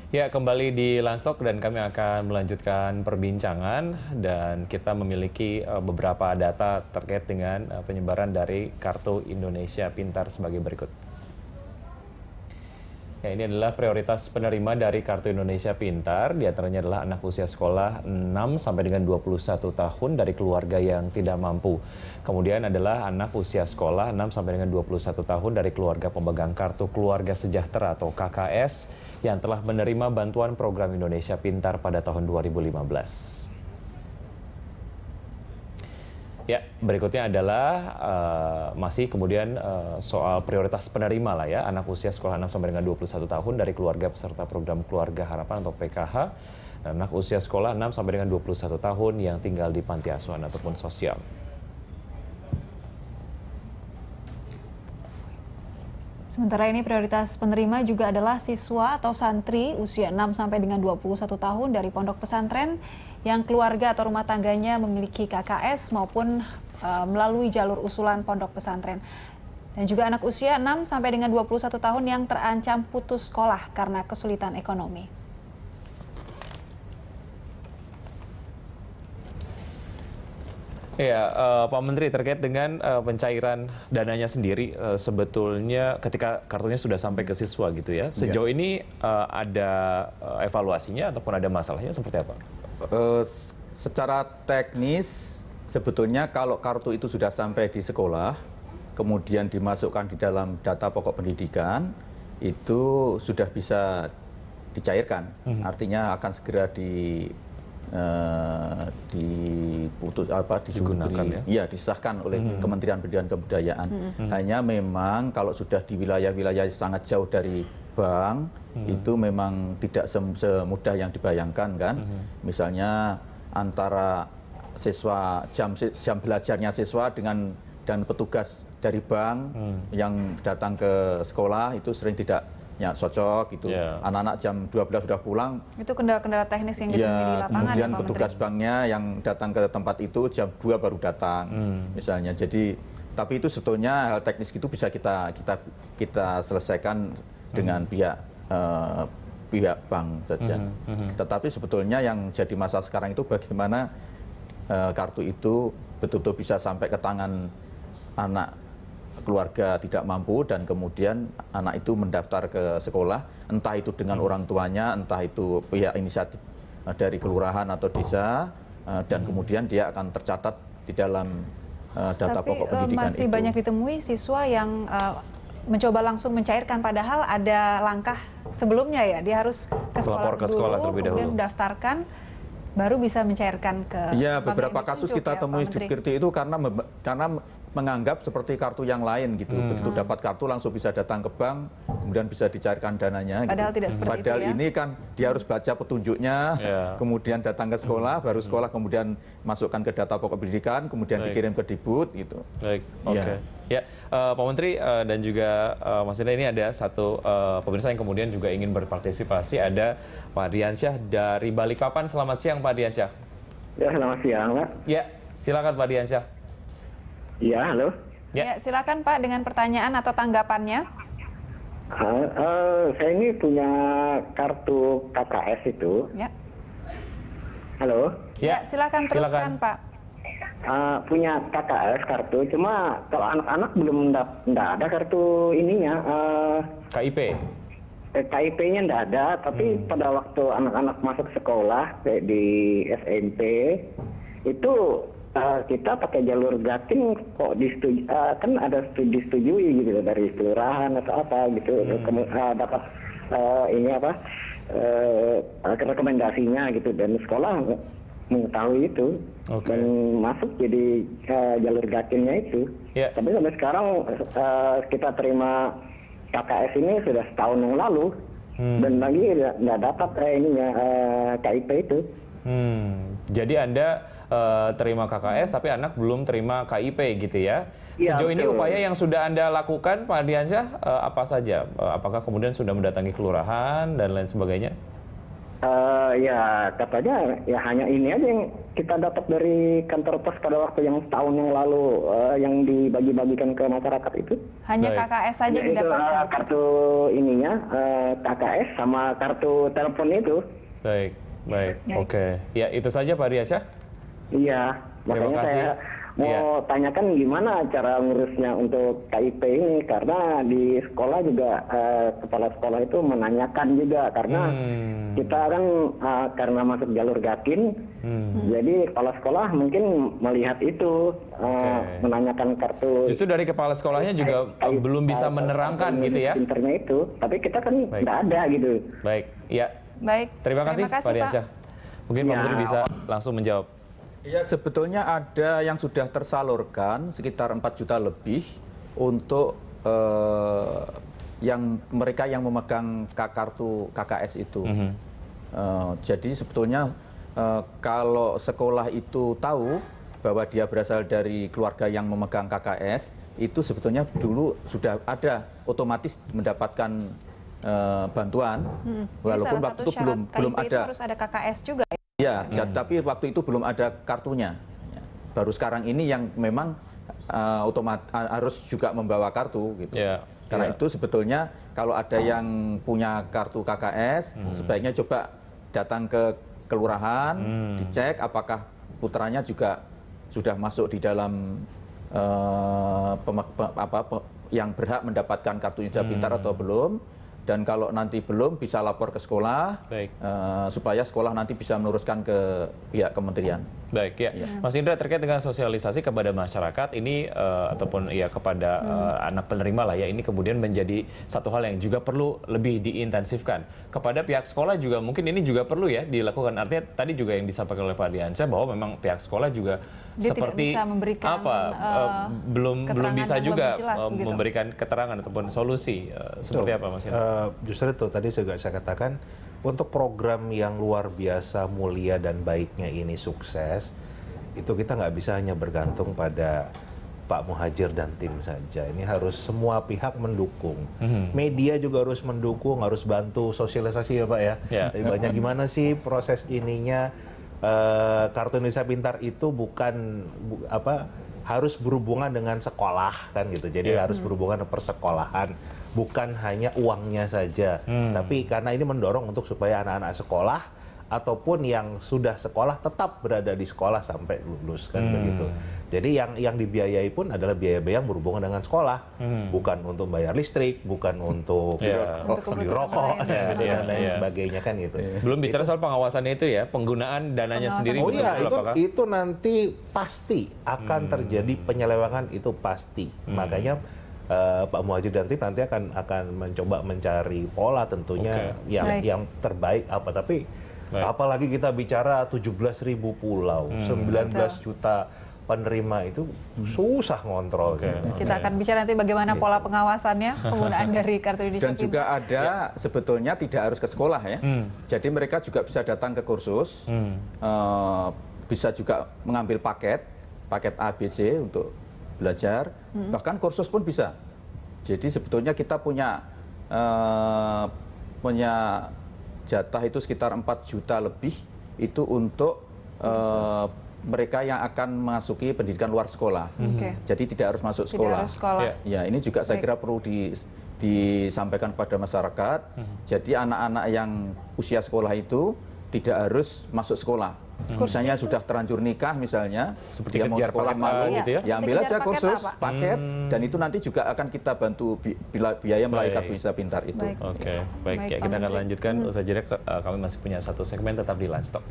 Ya, kembali di Landstalk dan kami akan melanjutkan perbincangan dan kita memiliki beberapa data terkait dengan penyebaran dari Kartu Indonesia Pintar sebagai berikut. Ya, ini adalah prioritas penerima dari Kartu Indonesia Pintar, di antaranya adalah anak usia sekolah 6 sampai dengan 21 tahun dari keluarga yang tidak mampu. Kemudian adalah anak usia sekolah 6 sampai dengan 21 tahun dari keluarga pemegang Kartu Keluarga Sejahtera atau KKS yang telah menerima bantuan program Indonesia Pintar pada tahun 2015. Ya, berikutnya adalah masih kemudian soal prioritas penerima lah ya, anak usia sekolah 6 sampai dengan 21 tahun dari keluarga peserta program Keluarga Harapan atau PKH, dan anak usia sekolah 6 sampai dengan 21 tahun yang tinggal di panti asuhan ataupun sosial. Sementara ini prioritas penerima juga adalah siswa atau santri usia 6 sampai dengan 21 tahun dari pondok pesantren yang keluarga atau rumah tangganya memiliki KKS maupun melalui jalur usulan pondok pesantren. Dan juga anak usia 6 sampai dengan 21 tahun yang terancam putus sekolah karena kesulitan ekonomi. Ya, Pak Menteri, terkait dengan pencairan dananya sendiri, sebetulnya ketika kartunya sudah sampai ke siswa gitu ya, sejauh ini ada evaluasinya ataupun ada masalahnya seperti apa? Secara teknis, sebetulnya kalau kartu itu sudah sampai di sekolah, kemudian dimasukkan di dalam data pokok pendidikan, itu sudah bisa dicairkan. Artinya akan segera digunakan ya? Disahkan oleh Kementerian Pendidikan dan Kebudayaan. Hanya memang kalau sudah di wilayah-wilayah sangat jauh dari bank, itu memang tidak semudah yang dibayangkan kan. Misalnya antara siswa jam belajarnya siswa dan petugas dari bank yang datang ke sekolah itu sering tidak cocok gitu. Anak-anak jam 12 sudah pulang. Itu kendala-kendala teknis yang ditemui di lapangan. Kemudian ya, Pak petugas Menteri? banknya yang datang ke tempat itu jam 2 baru datang misalnya. Jadi tapi itu sebetulnya hal teknis itu bisa kita selesaikan dengan pihak bank saja. Tetapi sebetulnya yang jadi masalah sekarang itu bagaimana kartu itu betul-betul bisa sampai ke tangan anak keluarga tidak mampu dan kemudian anak itu mendaftar ke sekolah, entah itu dengan orang tuanya, entah itu pihak inisiatif dari kelurahan atau desa, dan kemudian dia akan tercatat di dalam data pokok pendidikan. Tapi masih banyak ditemui siswa yang mencoba langsung mencairkan, padahal ada langkah sebelumnya ya, dia harus ke sekolah dulu, kemudian mendaftarkan, baru bisa mencairkan ke ya, beberapa kasus kita temui seperti itu karena menganggap seperti kartu yang lain gitu. Begitu dapat kartu langsung bisa datang ke bank, kemudian bisa dicairkan dananya. Padahal gitu. tidak seperti Padahal itu ya. ini kan dia harus baca petunjuknya, kemudian datang ke sekolah, baru sekolah kemudian masukkan ke data pokok pendidikan, kemudian dikirim ke Dibut gitu. Baik, oke. Ya, Pak Menteri dan juga Mas Indra, ini ada satu pemirsa yang kemudian juga ingin berpartisipasi, ada Pak Diansyah dari Balikpapan. Selamat siang Pak Diansyah. Ya, selamat siang Pak. Ya, silakan Pak Diansyah. Ya, halo. Ya, silakan Pak dengan pertanyaan atau tanggapannya. Saya ini punya kartu KKS itu. Ya. Halo. Ya, silakan teruskan Pak. Punya KKS kartu, cuma kalau anak-anak belum enggak ada kartu ininya. KIP? KIP-nya enggak ada, tapi pada waktu anak-anak masuk sekolah di SMP itu kita pakai jalur Gatin kok kan ada disetujui gitu dari kelurahan atau apa gitu, dapat rekomendasinya gitu, dan sekolah mengetahui itu dan masuk jadi jalur Gatinnya itu. Tapi sampai sekarang kita terima KKS ini sudah setahun yang lalu dan lagi nggak dapat KIP itu. Jadi Anda terima KKS tapi anak belum terima KIP gitu ya? Sejauh ini upaya yang sudah Anda lakukan Pak Diansyah apa saja? Apakah kemudian sudah mendatangi kelurahan dan lain sebagainya? Ya katanya ya hanya ini aja yang kita dapat dari kantor pos pada waktu yang setahun yang lalu yang dibagi-bagikan ke masyarakat itu. Hanya KKS saja Ya, itu didapatkan. kartu ininya KKS sama kartu telepon itu. Baik, baik. Oke. Ya, itu saja Pak Ardiansyah. Iya, Terima makanya kasih. saya mau tanyakan gimana cara ngurusnya untuk KIP ini, karena di sekolah juga kepala sekolah itu menanyakan juga, karena kita kan karena masuk jalur Gakin, jadi kepala sekolah mungkin melihat itu menanyakan kartu. Justru dari kepala sekolahnya juga belum bisa menerangkan gitu ya. Pinternya itu, tapi kita kan nggak ada gitu. Baik, ya. Baik. Terima kasih Pak Ardiansyah. Mungkin Pak Ya. Menteri bisa langsung menjawab. Ya, sebetulnya ada yang sudah tersalurkan sekitar 4 juta lebih untuk mereka yang memegang kartu KKS itu. Jadi sebetulnya kalau sekolah itu tahu bahwa dia berasal dari keluarga yang memegang KKS, itu sebetulnya dulu sudah ada otomatis mendapatkan bantuan, walaupun waktu itu belum KIP itu ada. harus ada KKS juga. Ya, tapi waktu itu belum ada kartunya. Baru sekarang ini yang memang harus juga membawa kartu gitu. Ya, Karena itu sebetulnya kalau ada yang punya kartu KKS, sebaiknya coba datang ke kelurahan, dicek apakah putranya juga sudah masuk di dalam yang berhak mendapatkan kartu Indonesia Pintar atau belum. Dan kalau nanti belum, bisa lapor ke sekolah, supaya sekolah nanti bisa meneruskan ke pihak kementerian. Baik, ya. Mas Indra, terkait dengan sosialisasi kepada masyarakat ini ataupun ya kepada anak penerima lah ya, ini kemudian menjadi satu hal yang juga perlu lebih diintensifkan. Kepada pihak sekolah juga mungkin ini juga perlu ya dilakukan. Artinya tadi juga yang disampaikan oleh Pak Ardiansyah bahwa memang pihak sekolah juga Dia seperti tidak bisa memberikan, belum bisa yang juga lebih jelas, begitu. memberikan keterangan ataupun solusi seperti apa Mas Indra? Justru itu tadi saya katakan, untuk program yang luar biasa mulia dan baiknya ini sukses, itu kita nggak bisa hanya bergantung pada Pak Muhadjir dan tim saja. Ini harus semua pihak mendukung. Media juga harus mendukung, harus bantu sosialisasi ya Pak ya. Lebih banyak gimana sih proses ininya. Kartu Indonesia Pintar itu harus berhubungan dengan sekolah kan gitu. Jadi harus berhubungan dengan persekolahan, bukan hanya uangnya saja. Tapi karena ini mendorong untuk supaya anak-anak sekolah ataupun yang sudah sekolah tetap berada di sekolah sampai lulus kan begitu. Jadi yang dibiayai pun adalah biaya-biaya yang berhubungan dengan sekolah, bukan untuk bayar listrik, bukan untuk beli rokok dan lain sebagainya kan gitu. Belum bicara soal pengawasannya itu ya, penggunaan dananya sendiri. Oh iya, apakah? itu nanti pasti akan terjadi penyelewengan, itu pasti. Makanya Pak Muhadjir dan tim nanti akan mencoba mencari pola tentunya yang terbaik apa. Tapi apalagi kita bicara 17.000 pulau, 19 juta penerima, itu susah ngontrol. Kita akan bicara nanti bagaimana pola pengawasannya, penggunaan dari kartu Indonesia Dan juga ada sebetulnya tidak harus ke sekolah ya. Jadi mereka juga bisa datang ke kursus, bisa juga mengambil paket A, B, C untuk belajar, bahkan kursus pun bisa. Jadi sebetulnya kita punya jatah itu sekitar 4 juta lebih itu untuk mereka yang akan memasuki pendidikan luar sekolah. Jadi tidak harus masuk sekolah. Ya, ini juga saya kira perlu disampaikan kepada masyarakat. Jadi anak-anak yang usia sekolah itu tidak harus masuk sekolah. Misalnya sudah terlanjur nikah misalnya, seperti dia mau sekolah malu, gitu ya? ya ambil aja kursus paket, dan itu nanti juga akan kita bantu biaya melalui kartu Indonesia Pintar itu. Oke, baik. Ya, kita akan lanjutkan. Usai jeda, kami masih punya satu segmen, tetap di Lunch Talk.